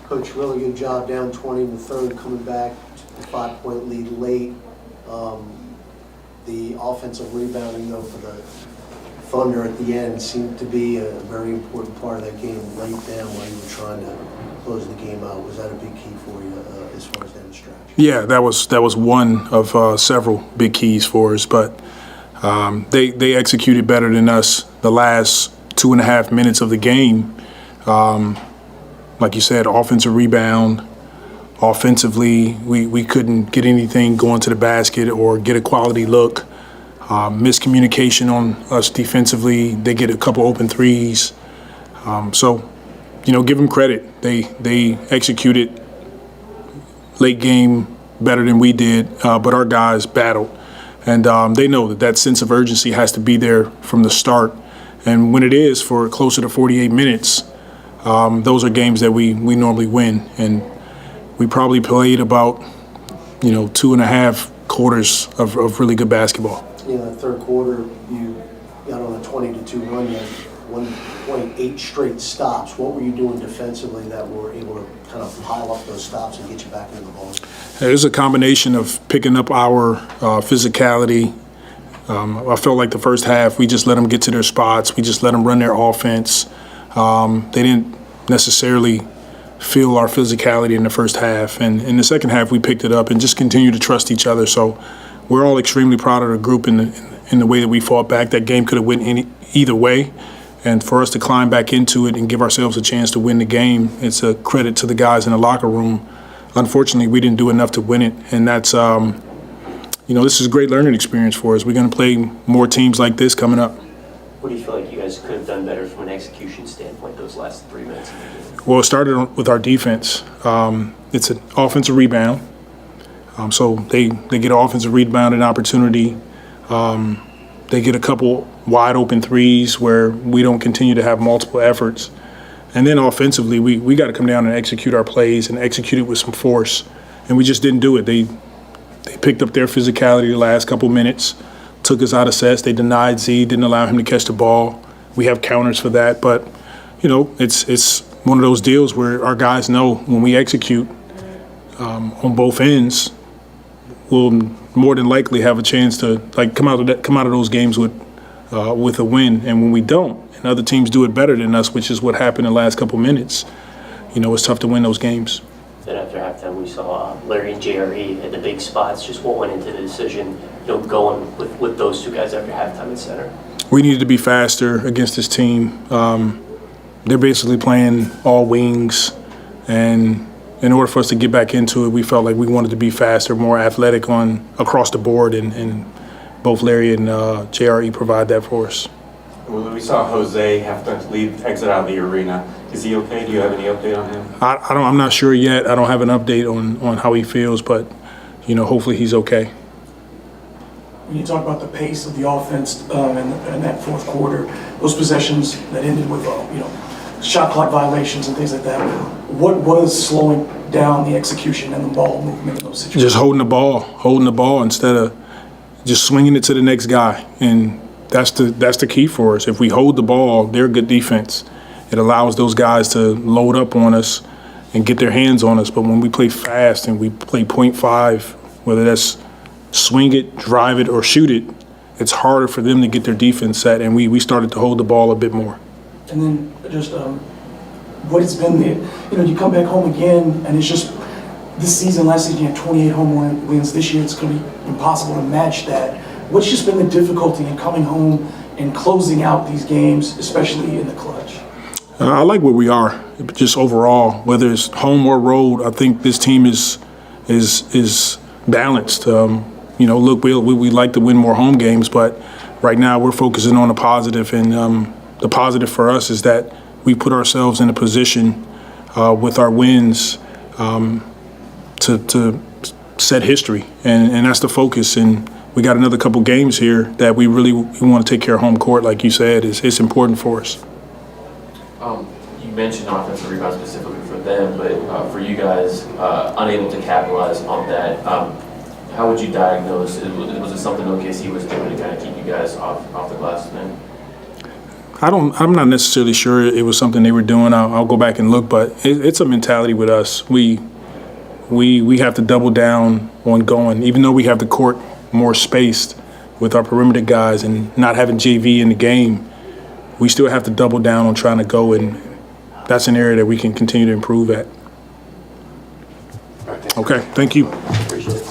Coach, really good job down 20 in the third, coming back, a 5-point lead late. The offensive rebounding, though, for the Thunder at the end seemed to be a very important part of that game late down while you were trying to close the game out. Was that a big key for you as far as down the stretch? Yeah, that was one of several big keys for us, but they executed better than us the last 2.5 minutes of the game. Like you said, offensive rebound. Offensively, we couldn't get anything going to the basket or get a quality look. Miscommunication on us defensively. They get a couple open threes. So, give them credit. They executed late game better than we did, but our guys battled. And they know that sense of urgency has to be there from the start. And when it is for closer to 48 minutes, those are games that we normally win. And we probably played about, 2.5 quarters of really good basketball. In the third quarter, you got on a 20-2 run. You had 1.8 straight stops. What were you doing defensively that were able to kind of pile up those stops and get you back into the ball? There's a combination of picking up our physicality. I felt like the first half, we just let them get to their spots. We just let them run their offense. They didn't necessarily feel our physicality in the first half. And in the second half, we picked it up and just continued to trust each other. So we're all extremely proud of the group in the way that we fought back. That game could have went either way. And for us to climb back into it and give ourselves a chance to win the game, it's a credit to the guys in the locker room. Unfortunately, we didn't do enough to win it. And that's, this is a great learning experience for us. We're going to play more teams like this coming up. What do you feel like you guys could have done better from an execution standpoint those last 3 minutes of the game? Well, it started with our defense. It's an offensive rebound. So they get an offensive rebound and opportunity. They get a couple wide open threes where we don't continue to have multiple efforts. And then offensively, we got to come down and execute our plays and execute it with some force. And we just didn't do it. They picked up their physicality the last couple minutes, took us out of sets. They denied Z, didn't allow him to catch the ball. We have counters for that. But, it's one of those deals where our guys know when we execute on both ends, we'll more than likely have a chance to come out of those games with a win. And when we don't, and other teams do it better than us, which is what happened in the last couple minutes, it's tough to win those games. Then after halftime, we saw Larry and JRE at the big spots. Just what went into the decision, going with those two guys after halftime at center? We needed to be faster against this team. They're basically playing all wings, and in order for us to get back into it, we felt like we wanted to be faster, more athletic across the board, and both Larry and JRE provide that for us. Well, we saw Jose have to exit out of the arena. Is he okay? Do you have any update on him? I'm not sure yet. I don't have an update on how he feels, but hopefully he's okay. When you talk about the pace of the offense in that fourth quarter, those possessions that ended with shot clock violations and things like that, what was slowing down the execution and the ball movement in those situations? Just holding the ball instead of just swinging it to the next guy, and that's the key for us. If we hold the ball, they're good defense. It allows those guys to load up on us and get their hands on us. But when we play fast and we play 0.5, whether that's swing it, drive it, or shoot it, it's harder for them to get their defense set, and we started to hold the ball a bit more. And then just what it's been there. You come back home again, and it's just this season, last season, you had 28 home wins. This year, it's going to be impossible to match that. What's just been the difficulty in coming home and closing out these games, especially in the clutch? I like where we are, just overall, whether it's home or road. I think this team is balanced. Look, we like to win more home games, but right now we're focusing on the positive, and the positive for us is that we put ourselves in a position with our wins to set history, and that's the focus. And we got another couple games here that we want to take care of home court, like you said. It's important for us. You mentioned offensive rebound specifically for them, but for you guys, unable to capitalize on that, how would you diagnose it? Was it something OKC was doing to kind of keep you guys off the glass then? I'm not necessarily sure it was something they were doing. I'll go back and look, but it's a mentality with us. We have to double down on going, even though we have the court more spaced with our perimeter guys and not having JV in the game, we still have to double down on trying to go, and that's an area that we can continue to improve at. Okay, thank you. Appreciate it.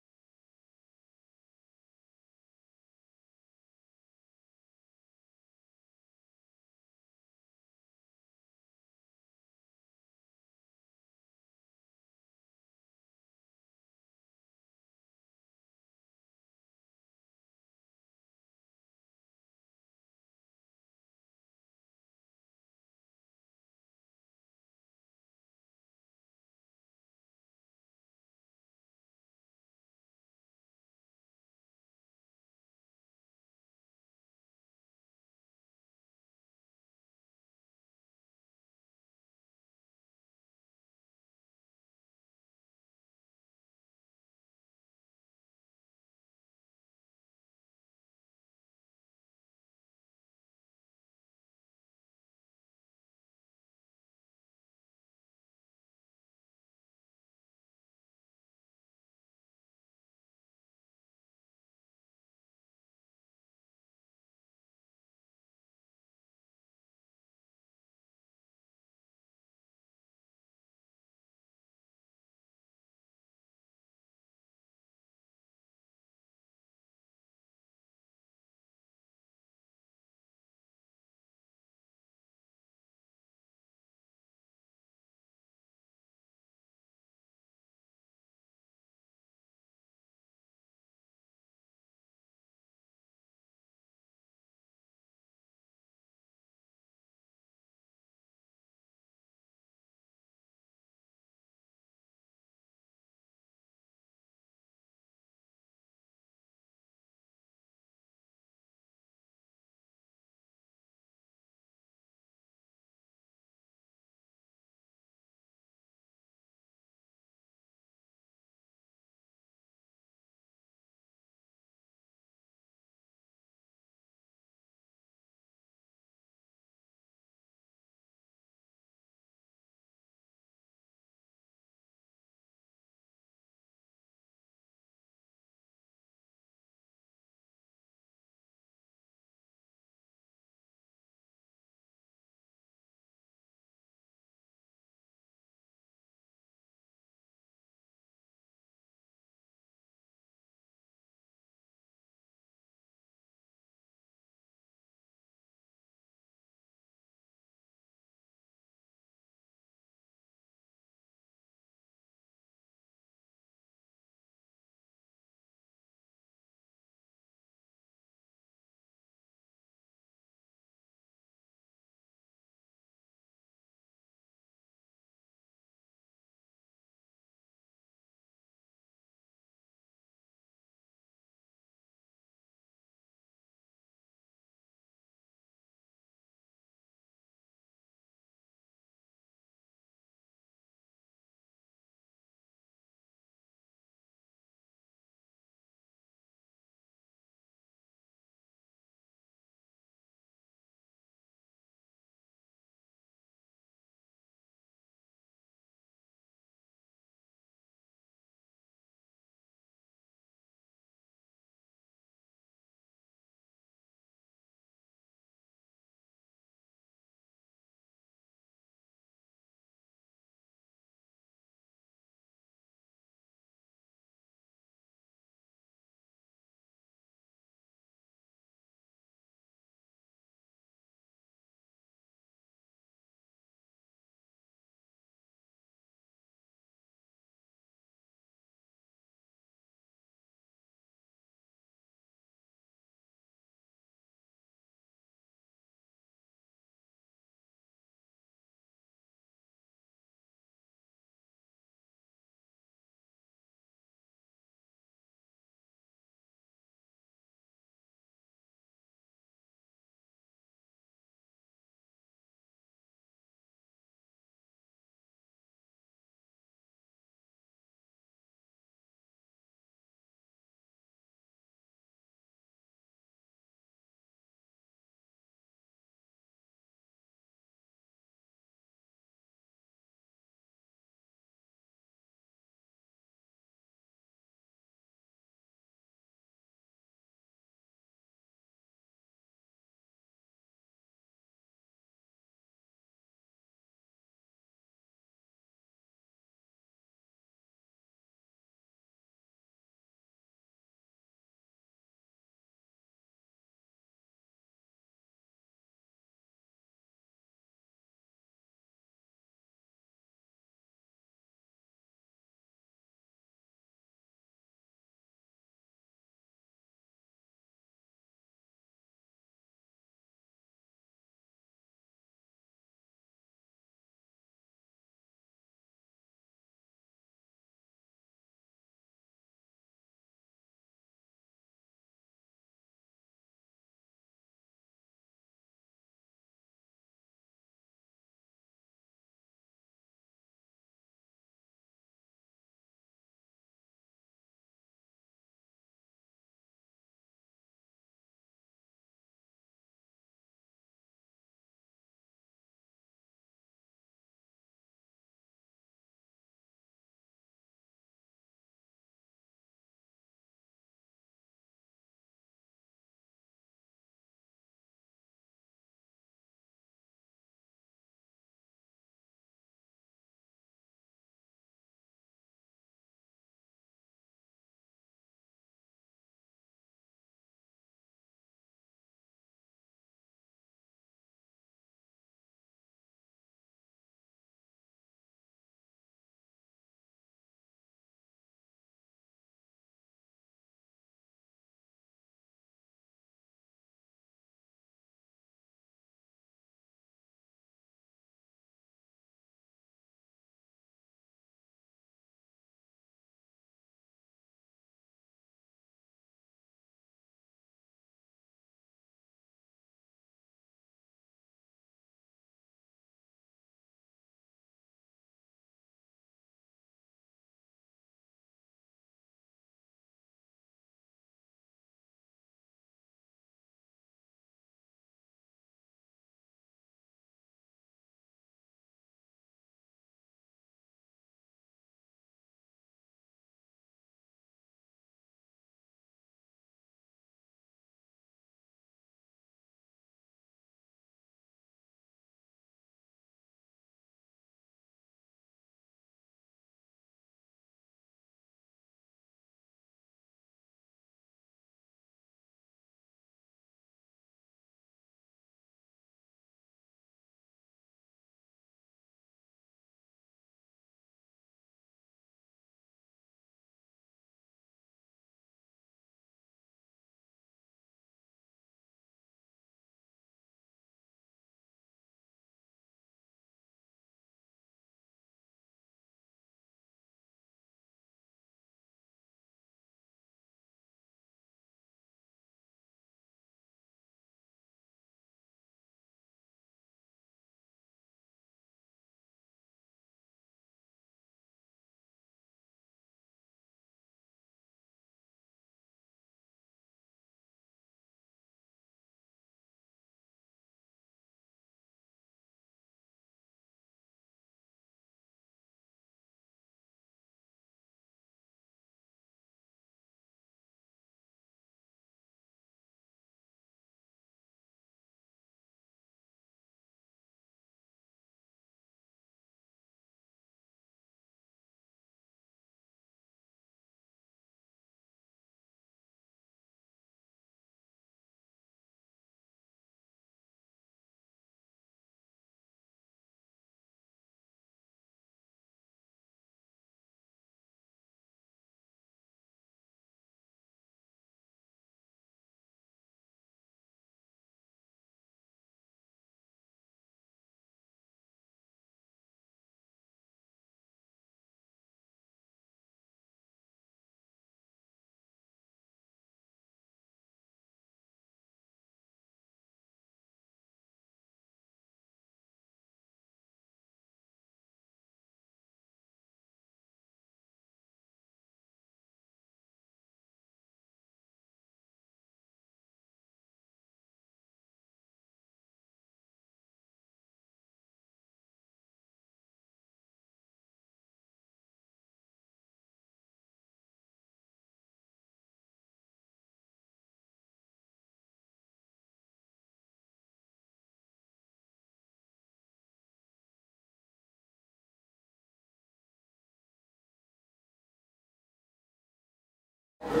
So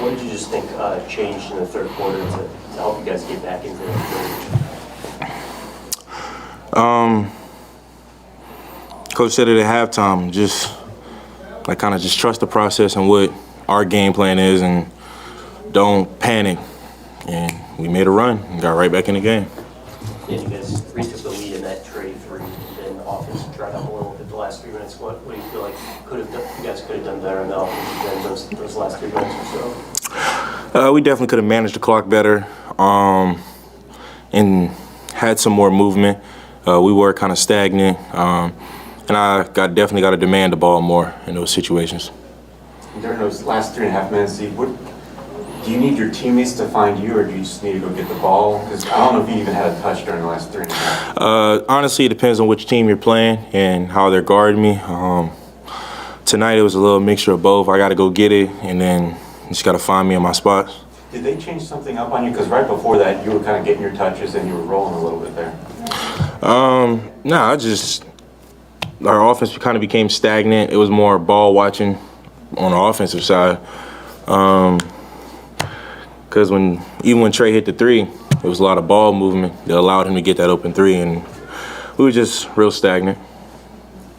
what did you just think changed in the third quarter to help you guys get back into that game? Coach said it at halftime, just kind of just trust the process and what our game plan is and don't panic. And we made a run and got right back in the game. Yeah, you guys retook the lead in that Trey three, and then offense dried up a little bit the last 3 minutes. What do you feel like you guys could have done better in the offense than those last 3 minutes or so? We definitely could have managed the clock better and had some more movement. We were kind of stagnant, and I definitely got to demand the ball more in those situations. During those last 3.5 minutes, do you need your teammates to find you, or do you just need to go get the ball? Because I don't know if you even had a touch during the last 3.5. Honestly, it depends on which team you're playing and how they're guarding me. Tonight, it was a little mixture of both. I got to go get it, and then just got to find me in my spots. Did they change something up on you? Because right before that, you were kind of getting your touches and you were rolling a little bit there. Our offense kind of became stagnant. It was more ball watching on the offensive side. Because even when Trey hit the three, it was a lot of ball movement that allowed him to get that open three, and we were just real stagnant.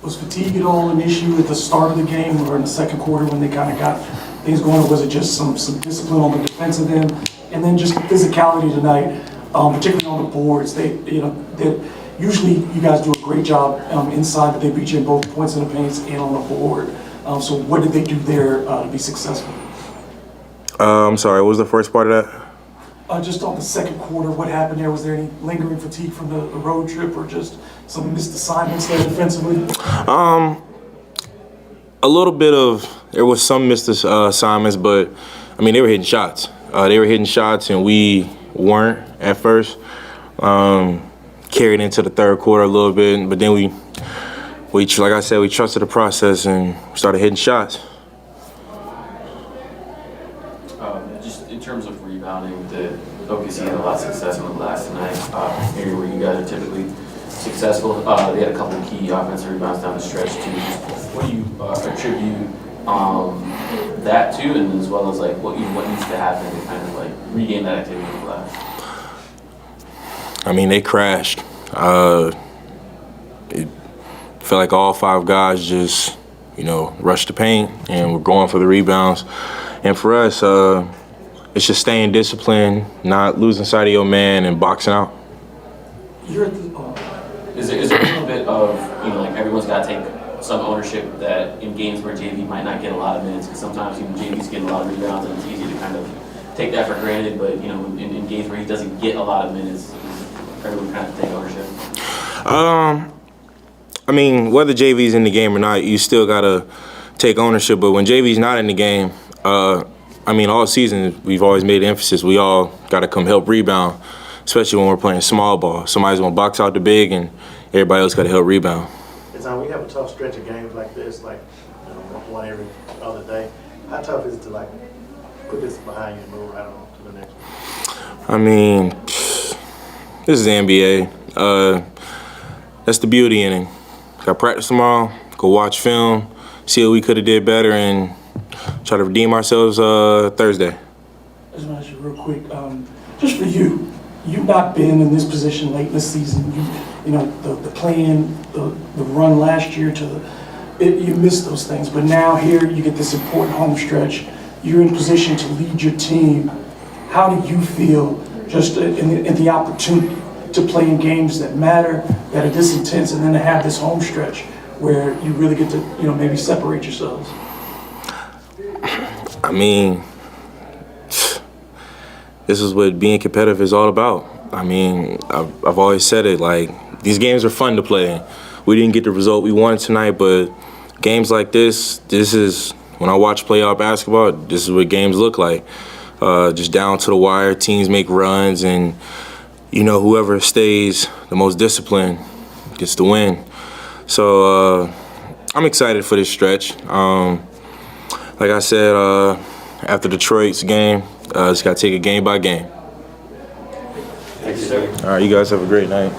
Was fatigue at all an issue at the start of the game or in the second quarter when they kind of got things going, or was it just some discipline on the defensive end? And then just physicality tonight, particularly on the boards. Usually you guys do a great job inside, but they beat you in both points in the paints and on the board. So what did they do there to be successful? I'm sorry, what was the first part of that? Just on the second quarter, what happened there? Was there any lingering fatigue from the road trip, or just some missed assignments there defensively? A little bit of, there was some missed assignments, but I mean, they were hitting shots. And we weren't at first. Carried into the third quarter a little bit, but then we like I said, we trusted the process and started hitting shots. Just in terms of rebounding, the OKC had a lot of success on the glass tonight, area where you guys are typically successful. They had a couple of key offensive rebounds down the stretch too. What do you attribute that to, and as well as what needs to happen to kind of regain that activity on the glass? I mean, they crashed. It felt like all 5 guys just, rushed the paint and were going for the rebounds. And for us, it's just staying disciplined, not losing sight of your man, and boxing out. Is there a little bit of, everyone's got to take some ownership that in games where JV might not get a lot of minutes, because sometimes JV's getting a lot of rebounds and it's easy to kind of take that for granted, but in games where he doesn't get a lot of minutes, everyone kind of take ownership? I mean, whether JV's in the game or not, you still got to take ownership. But when JV's not in the game, all season we've always made emphasis. We all got to come help rebound, especially when we're playing small ball. Somebody's going to box out the big, and everybody else got to help rebound. We have a tough stretch of games like this, one every other day. How tough is it to put this behind you and move right on to the next one? I mean, this is the NBA. That's the beauty in it. Got practice tomorrow, go watch film, see what we could have did better, and try to redeem ourselves Thursday. I just want to ask you real quick, just for you, you've not been in this position late this season. The plan, the run last year you missed those things, but now here you get this important home stretch. You're in position to lead your team. How do you feel just in the opportunity to play in games that matter, that are this intense, and then to have this home stretch where you really get to, maybe separate yourselves? I mean, this is what being competitive is all about. I mean, I've always said it, these games are fun to play. We didn't get the result we wanted tonight, but games like this is, when I watch playoff basketball, this is what games look like. Just down to the wire, teams make runs, and whoever stays the most disciplined gets the win. So I'm excited for this stretch. Like I said, after Detroit's game, just got to take it game by game. Thank you, sir. All right, you guys have a great night.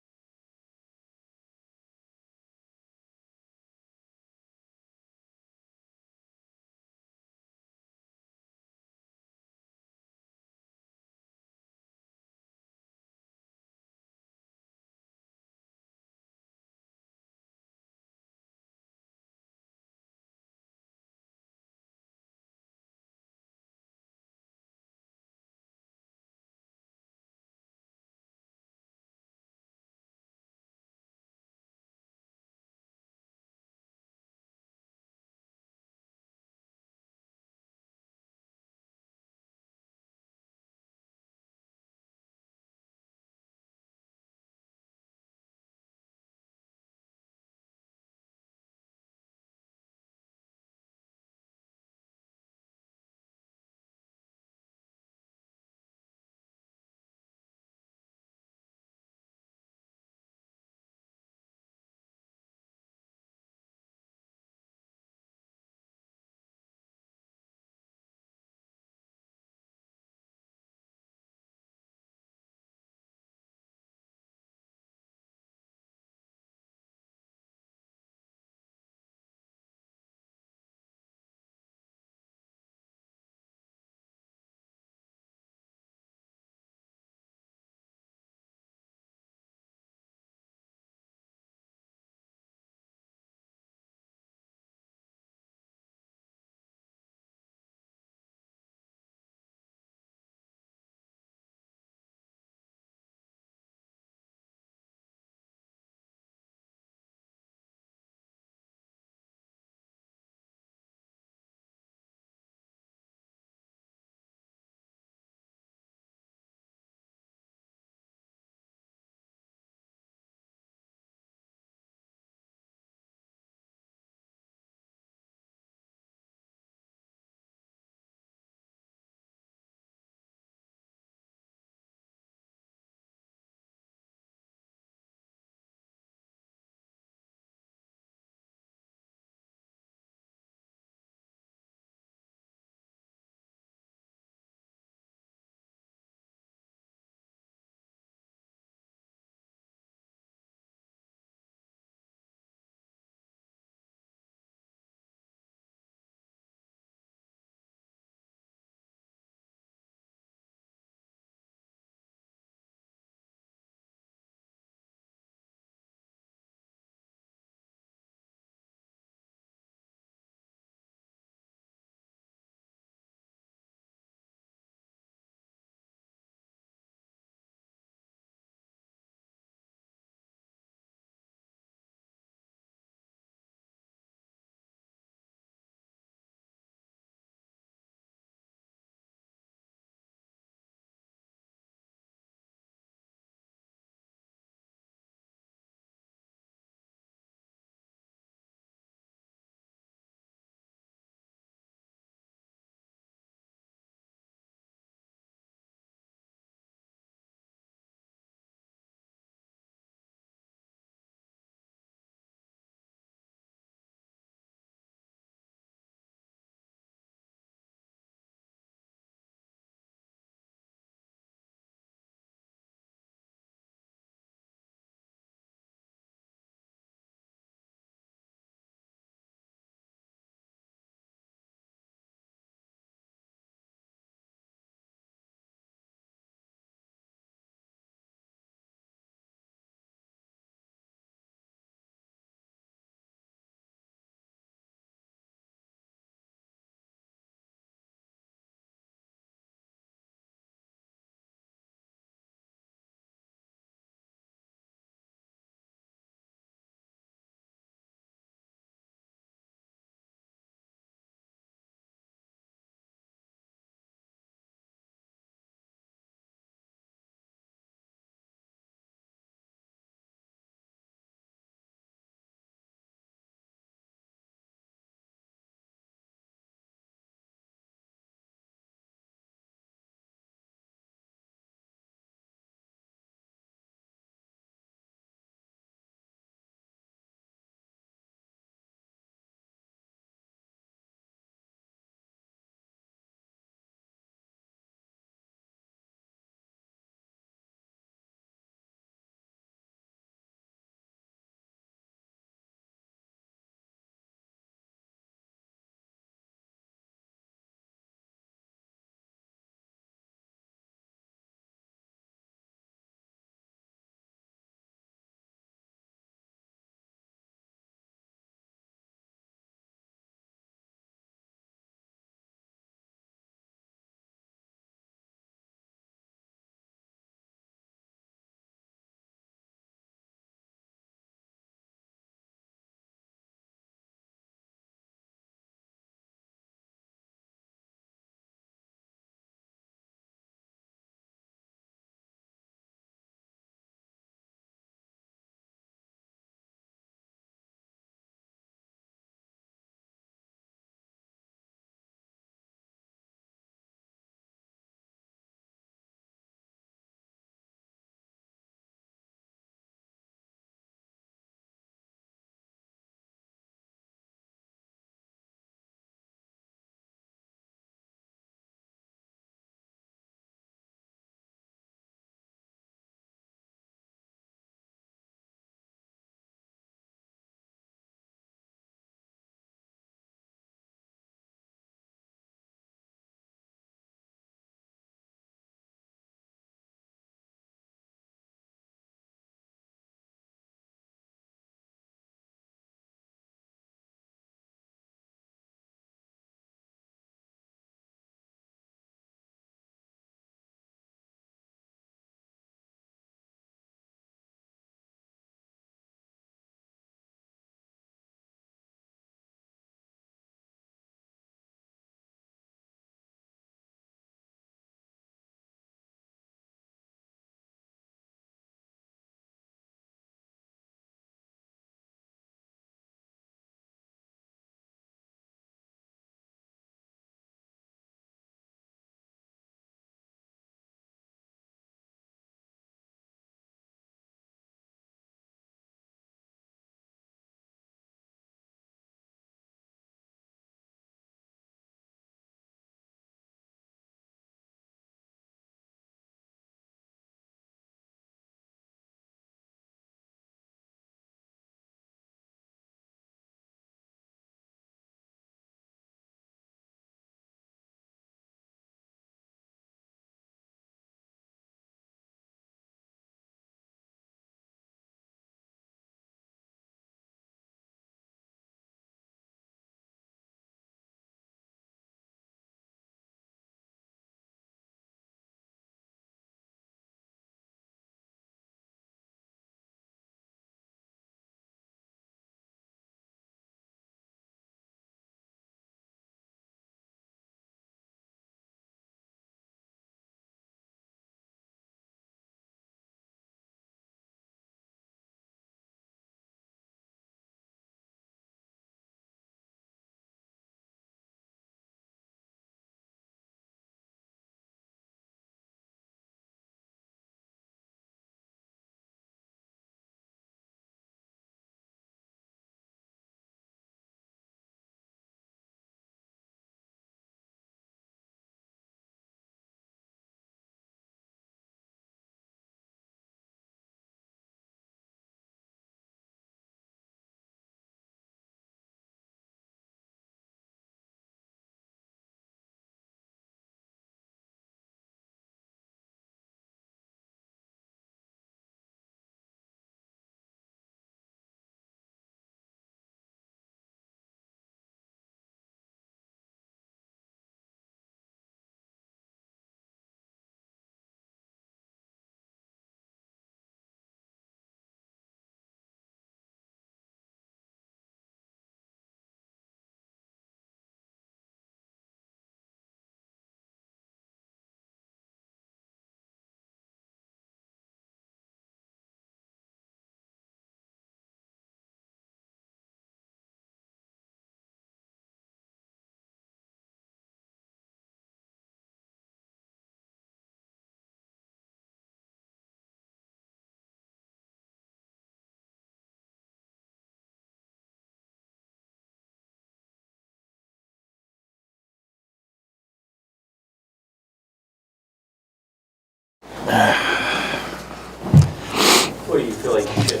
what do you feel like shifted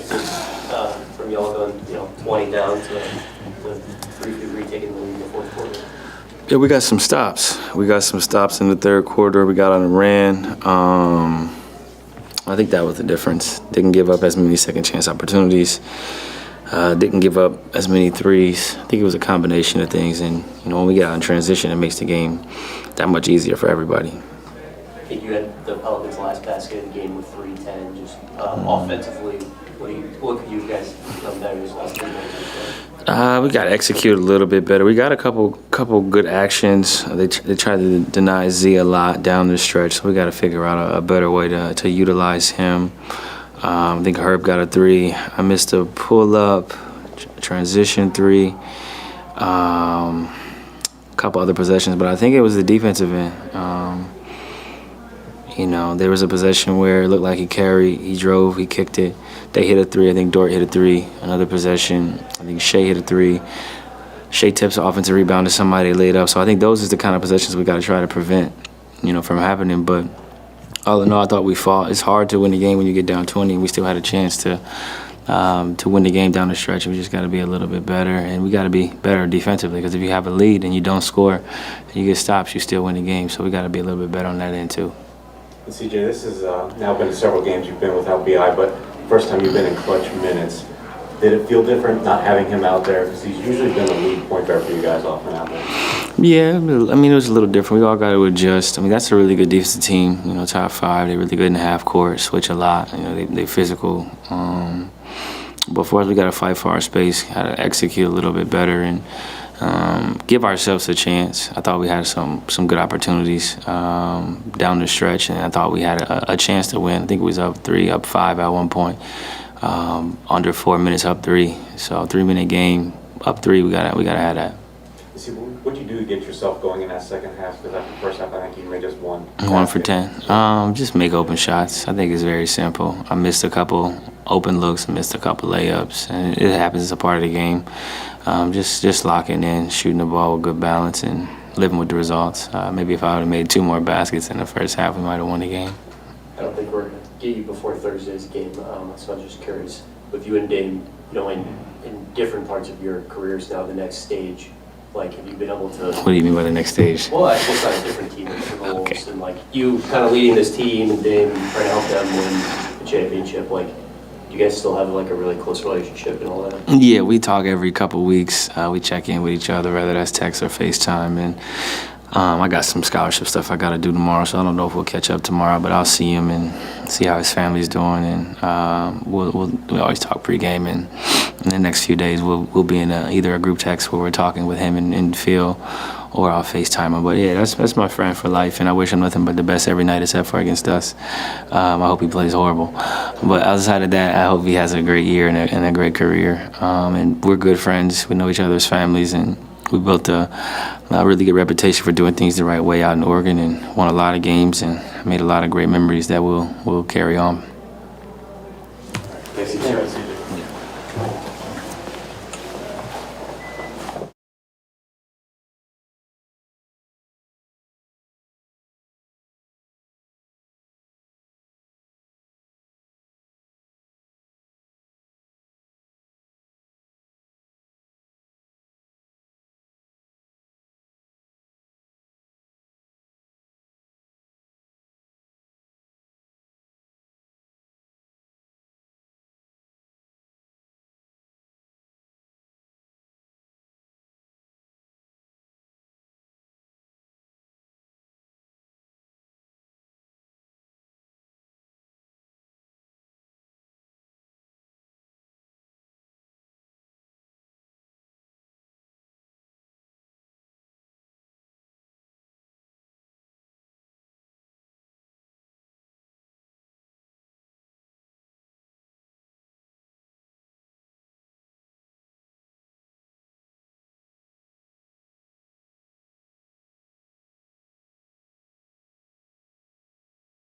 from y'all going 20 down to briefly retaking the lead in the fourth quarter? Yeah, we got some stops. We got some stops in the third quarter. We got on a ran. I think that was the difference. Didn't give up as many second chance opportunities. Didn't give up as many threes. I think it was a combination of things. And when we get out in transition, it makes the game that much easier for everybody. I think you had the Pelicans' last basket of the game with 3-10. Just offensively, what could you guys done better these last 3 minutes or so? We got to execute a little bit better. We got a couple good actions. They tried to deny Z a lot down the stretch, so we got to figure out a better way to utilize him. I think Herb got a 3. I missed a pull-up, transition 3. A couple other possessions, but I think it was the defensive end. There was a possession where it looked like he carried, he drove, he kicked it. They hit a 3. I think Dort hit a 3. Another possession, I think Shea hit a 3. Shea tips the offensive rebound to somebody, laid up. So I think those are the kind of possessions we got to try to prevent, from happening. But all in all, I thought we fought. It's hard to win the game when you get down 20. We still had a chance to win the game down the stretch. We just got to be a little bit better, and we got to be better defensively, because if you have a lead and you don't score and you get stops, you still win the game. So we got to be a little bit better on that end too. And CJ, this has now been several games you've been without BI, but first time you've been in clutch minutes. Did it feel different not having him out there? Because he's usually been the lead point guard for you guys off and out there. Yeah, it was a little different. We all got to adjust. That's a really good defensive team. Top 5. They're really good in the half court, switch a lot. They're physical. But for us, we got to fight for our space, how to execute a little bit better, and give ourselves a chance. I thought we had some good opportunities down the stretch, and I thought we had a chance to win. I think it was up 3, up 5 at one point. Under 4 minutes, up 3. So 3-minute game, up 3. We gotta have that. See, what do you do to get yourself going in that second half? Because after the first half, I think you made just 1. 1 for 10. Just make open shots. I think it's very simple. I missed a couple open looks, missed a couple layups, and it happens. It's a part of the game. Just locking in, shooting the ball with good balance, and living with the results. Maybe if I would have made 2 more baskets in the first half, we might have won the game. I don't think we're going to get you before Thursday's game, so I'm just curious. With you and Dame, in different parts of your careers now, the next stage, have you been able to... What do you mean by the next stage? Well, I guess on a different team, different roles, okay. And you kind of leading this team and Dame trying to help them win the championship, do you guys still have a really close relationship and all that? Yeah, we talk every couple weeks. We check in with each other, whether that's text or FaceTime. And I got some scholarship stuff I got to do tomorrow, so I don't know if we'll catch up tomorrow, but I'll see him and see how his family's doing. And we always talk pregame, and in the next few days we'll be in either a group text where we're talking with him and Phil, or I'll FaceTime him. But yeah, that's my friend for life, and I wish him nothing but the best every night except for against us. I hope he plays horrible. But outside of that, I hope he has a great year and a great career. And we're good friends. We know each other's families, and we built a really good reputation for doing things the right way out in Oregon, and won a lot of games and made a lot of great memories that we'll carry on. Thanks, CJ.